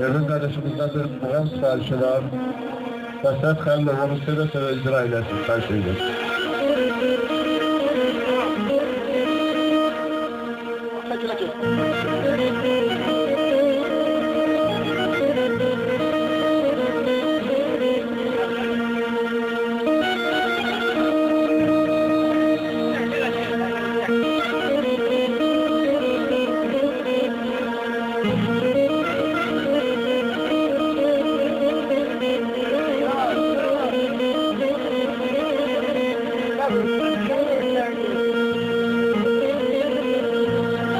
Evin kardeşimizden bir muğam siparişi var. Fesat Halil onu seve seve icra eylesin, siparişi eylesin.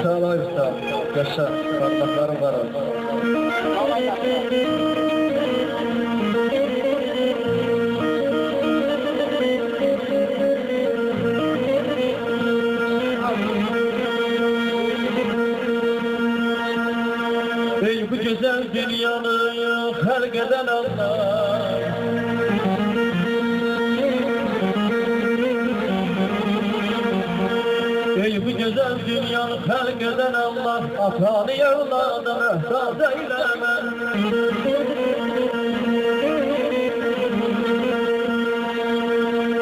Sağ ol usta, yaşa, parmaklarım var olsun. Ey bu güzel dünyanı halk eden Allah, ey bu güzel dünyanı halk eden Allah, atanı evladına ihsas eyleme.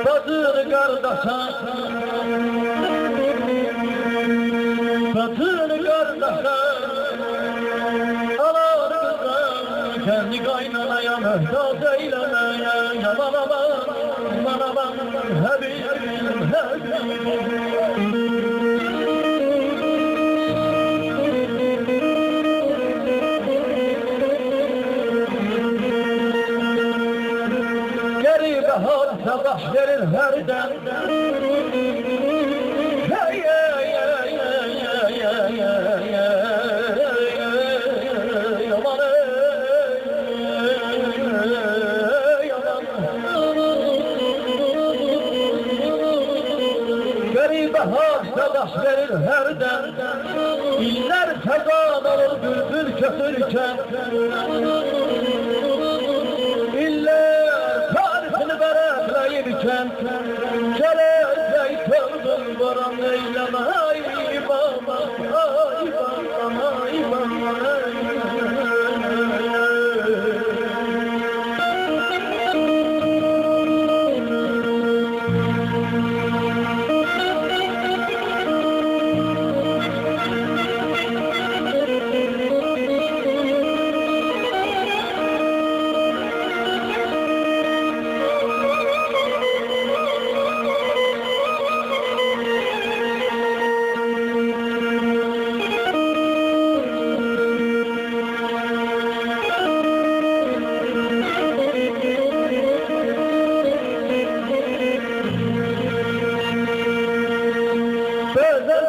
Batır kardeşa, batır kardeşa, kendi kaynanaya mühtaç eyleme. Bana bak, bana bak, Habibim, Habibim. Geri bahar sabah verir her dem. Hey, hey, hey, hey, hey, hey, hey, aman bahar sabah verir her dem. İller sezan olur bülbül kötürken. İller tarifini beretleyirken. Geleceği tövbün varan eyleme. Ay baba, ay baba, ay baba.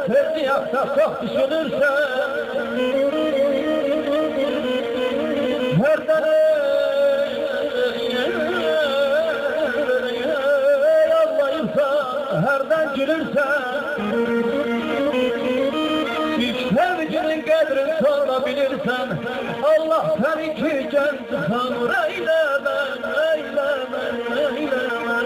Sevdiyakta çok düşünürsen herden ağlayırsan, herden gülürsen ilk sevginin kadrini sonra bilirsen Allah seni ki kendi sanır eyleme, eyleme, eyleme.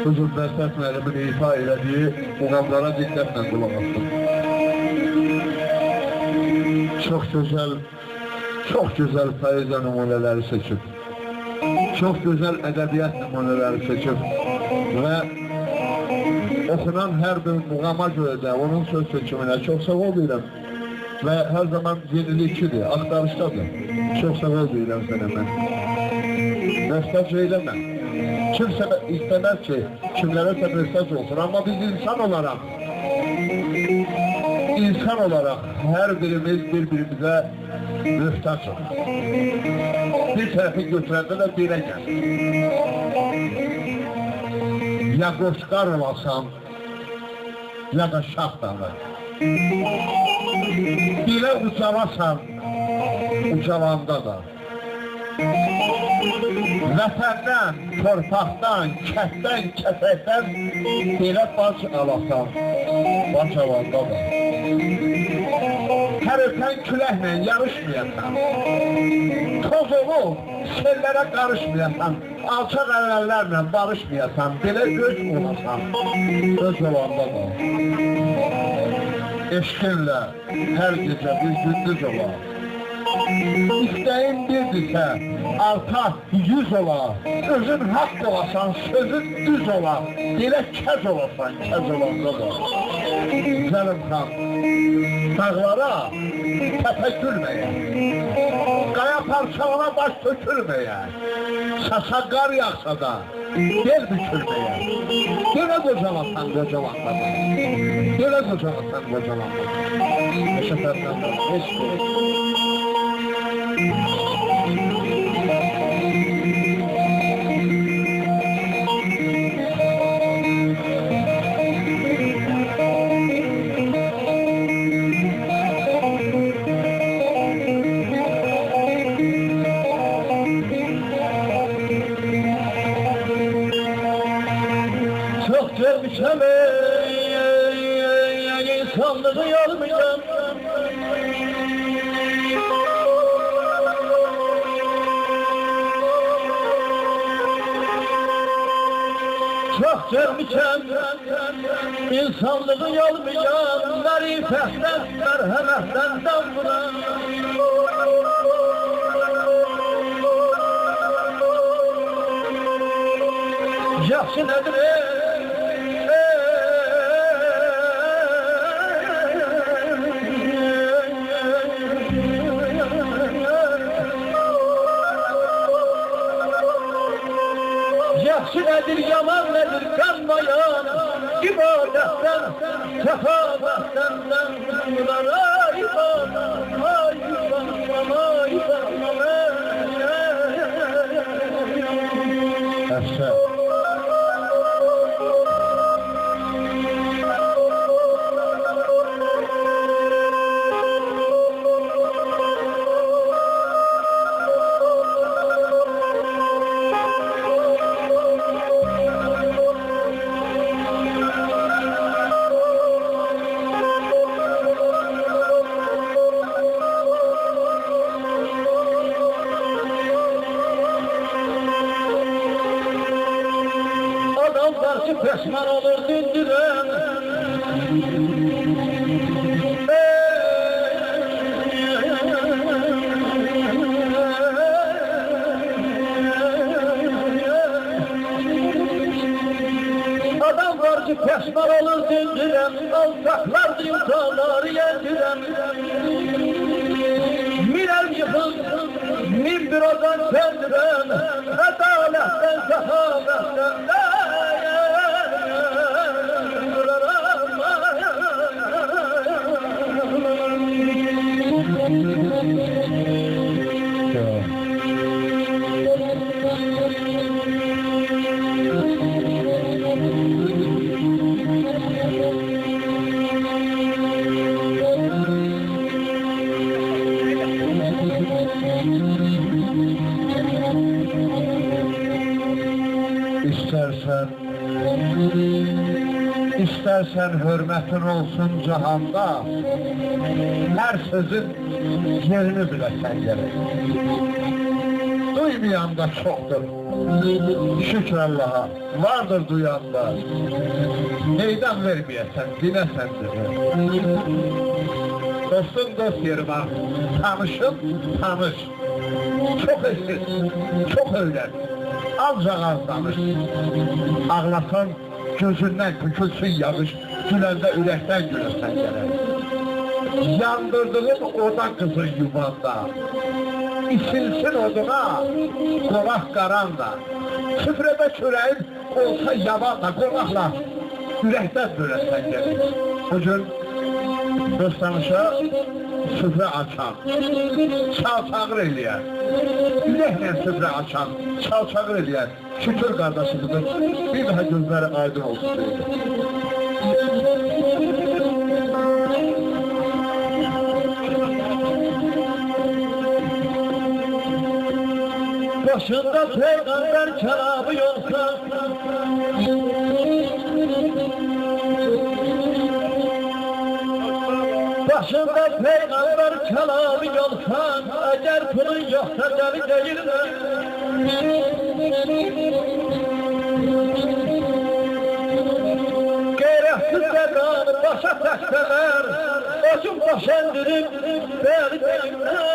Huzur Behzat müəllimin ifa elədiyi muğamlara diqqətlə qulaq asdım. Çox gözəl poeziya nümunələri seçib, çox gözəl ədəbiyyat nümunələri seçib və oxunan hər bir muğama görə də onun söz seçiminə çox sağ ol deyirəm və hər zaman yenilikçidir, axtarışdadır. Çox sağ ol deyirəm sənə mən. Mesaj eyləmə. Kimsə istəməz ki, kimlərəsə mesaj olsun, amma biz insan olaraq hər birimiz bir-birimizə mühtaçıq. Bir tərəfi götürəndə də birə gəlir. Ya qoşqar olasan, ya da şah dağı. Dilə ucalasan, ucalanda da. Vətəndən, torpaqdan, kətdən, kəsəkdən belə baş alasan, baş alanda da. Hər ötən küləklə yarışmayasan, toz olub, sellərə qarışmayasan, alçaq əllərlə barışmayasan, belə göz olasan, öz olanda da. Eşqinlə hər gecə bir gündüz olar. İstəyin birdirsə, arta 100 olar. Özün haqq olasan, sözün düz olar. Elə kəz olasan, kəz olanda da. Zəlim xan, dağlara təpə gülməyə, qaya parçalana baş tökülməyə, sasa qar yaxsa da, gel bükülməyə. Gələ qocalasan qocalanmadan, gələ qocalasan qocalanmadan. Təşəkkürlər, heç qoy. Çok görmüşəm insanlığı yormayacağım. Çok görmüşəm insanlığı yormayacağım. Marifətdən, mərhəmətdən davranıram. Yaxşı nədir Yaxşı nədir, yaman nədir, qanmayan ibadətdən, səfavətdən dəndirar. Ay bana, ay bana, ay bana. Əfsər. Adamlar ki peşman olur dindiren. Adamlar ki peşman olur dindiren. Alçaklar yutalar yendiren. Minel yıkıl, min bir odan kendiren. Adaletten, sehabetten. İstersen hürmetin olsun cihanda, her sözün yerini bilesen gerek. Duymayan da çoktur, şükür Allah'a, vardır duyan da. Meydan vermeyesen, dinesendir. Dostun dost yeri var, tanışın tanış. Çok eşit, çok öğren, ancak az danış. Ağlasan gözündən bükülsün yağış, güləndə ürəkdən güləsən gələr. Yandırdığın oda qızın yuvanda, isilsin oduna, qonaq qaranda. Süfrədə çörəyin olsa yavan da qonaqla, ürəkdən güləsən gəlir. Bugün dostanışa süfrə açan, çalçağır eləyər. Ürəklə süfrə açan, çalçağır eləyər. Şükür qardaşımızın bir daha gözləri aydın olsun deyildir. Başında peygamber kelamı yoksa, başında peygamber kelamı yoksa, eğer pulun yoksa deli değildir. Gereksiz zekanı başa tekseler, başım baş endirip beni benimler.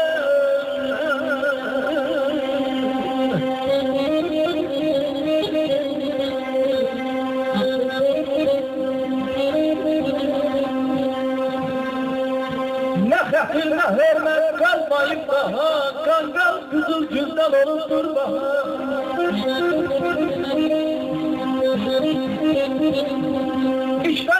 Ne hatir ne hürmet kalmayıp daha, kangal kızıl güzel olurdur bahar. İşte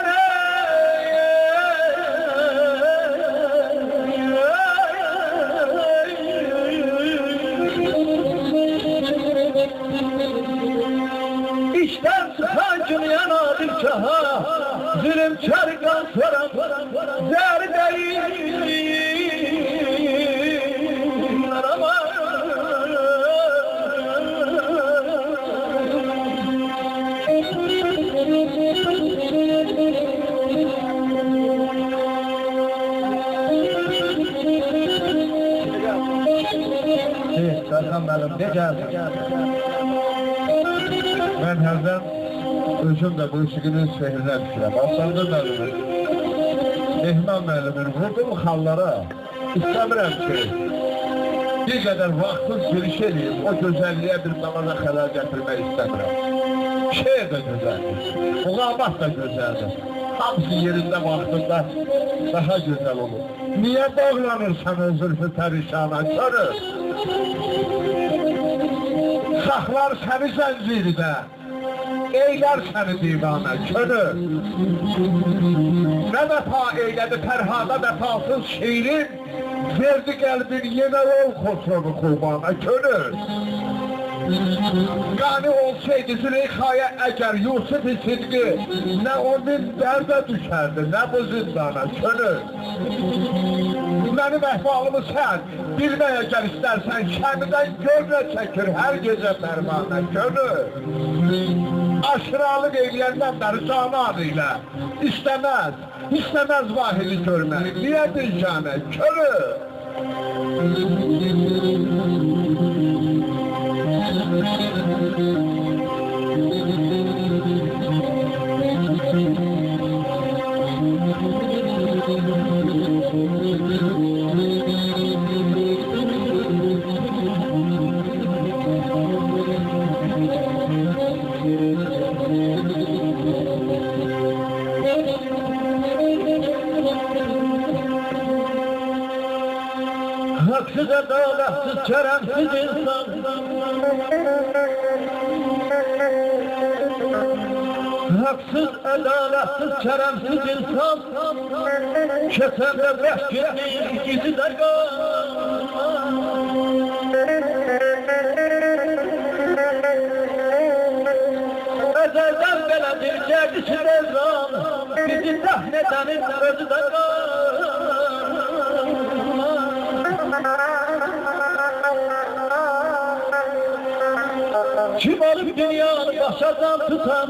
İşten sıkan gün yanadır çaha, zulüm çarıkan soran zer değil ama Serkan benim, ne geldi? Ben hərdən özüm də musiqinin sehrinə düşürəm. Aslanlı müəllimin, Mehman müəllimin vurdum xallara, istəmirəm ki, bir qədər vaxtın giriş edeyim, o gözəlliyə bir zamana xələl gətirmək istəmirəm. Şeir də gözəldir, muğamat da gözəldir. Hamısı yerində vaxtında daha gözəl olur. Niyə bağlanırsan o zülfü pərişana körür? Saxlar səni zənciridə, eylər səni divanə körür. Nə vəfa eylədi Fərhada vəfasız şiirin, verdi qəlbin yenə ol Xosrovu Xubana körür. Qani olsaydı Züleyxaya əgər Yusuf-i Sidqi, nə onun dərdə düşərdi, nə bu zindana körür. Mənim əhvalımı sən bilməyə gəl istərsən, kəmidən görlə çəkir hər gecə fərmanə körür. Aşıralıq eyləyəndən bəri canı adı ilə istəməz vahidi görmək, niyə dilcanə körür. Haksız adaletsiz keremsiz insan, haksız adaletsiz keremsiz insan, kesende vehşetliğin ikizi de ezelden beledir gerdisi devran, bizi tahnedenin özü de kim olup dünyanı başadan tutan,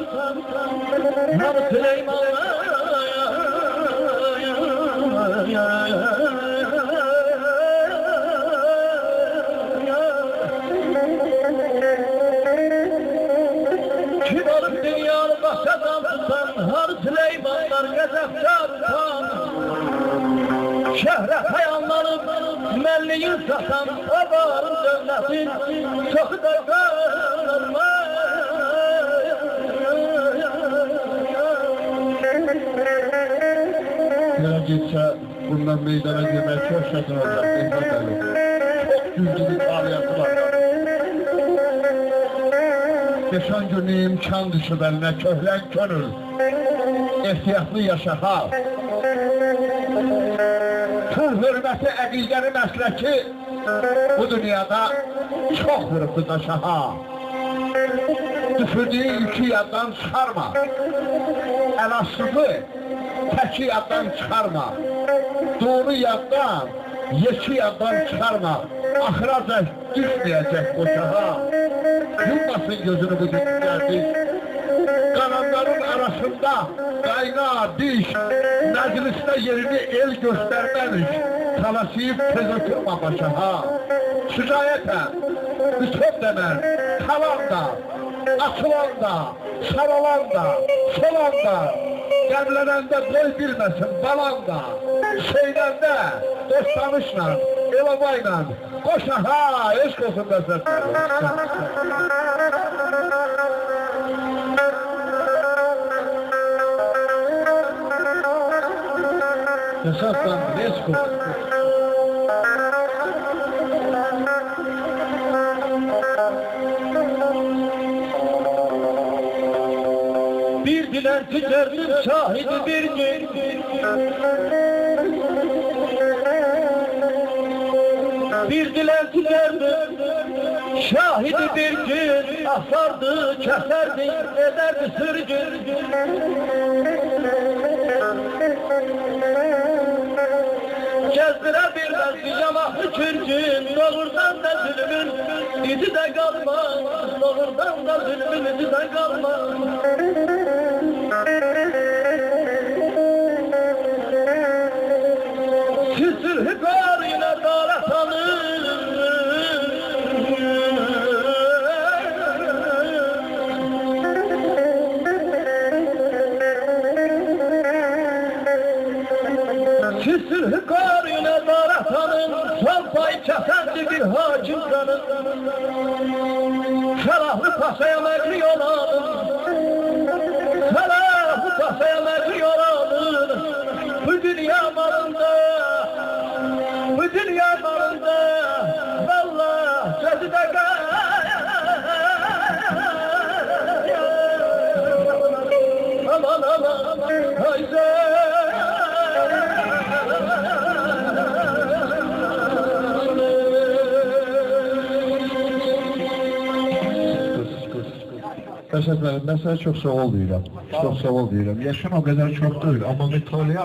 Namı Süleyman'a kim olup dünyanı başadan tutan, Har Süleymanlar gazapkar utan, şehre hayanlanıp melliyi satan, abarın devletin çok da kalma. Nereye gitse bundan meydana girmek çok şakın olacak. Çok güldürük aliyatı var. Geçen günü imkan dışı beline köhlen könül. Ehtiyatlı yaşa ha. Pul hürmeti əqidəni məsləki bu dünyada çox vurubdu daşa ha. Düşürdüyü yükü yaddan çıxarma. Əlasızı təki yaddan çıxarma. Doğru yaddan, yeki yaddan çıxarma. Axıraca düşməyəcək boşa ha. Yummasın gözünü bu günlərdir. Qalanların arasında qayna, diş, məclisdə yerini el göstərməmiş, talasıyıb tez oturma başa ha. Şikayətə, bütün demər, talan da, açılan da, saralan da, solan da, qəmlənəndə qoy bilməsin balan da, söyləndə, dost tanışla, elabayla, qoşa ha, eşq olsun dəsətlər. Yaşatdan eşq olsun. Bir dilenci derdim şahidi bir gün, bir dilenci derdim şahidi bir gün, asardı, keserdi, ederdi sürgün. Gezdirebilmezdi yamahlı kürkün, doğurdan da zulmün izi de kalmaz, doğurdan da zulmün izi de kalmaz. Sülhü garine daratanır, sülhü garine daratanın, son pay kesendi bir hakim kanın. Ferahlı pasaya mekri olalım, ferahlı pasaya mekri olalım. Bu dünya malında, bu dünya malında, vallah sözü de aman aman, haydi. Əsəd müəllim, mən sənə çox sağ ol deyirəm. Çox sağ ol deyirəm. Yaşın o qədər çox deyil, amma mütaliə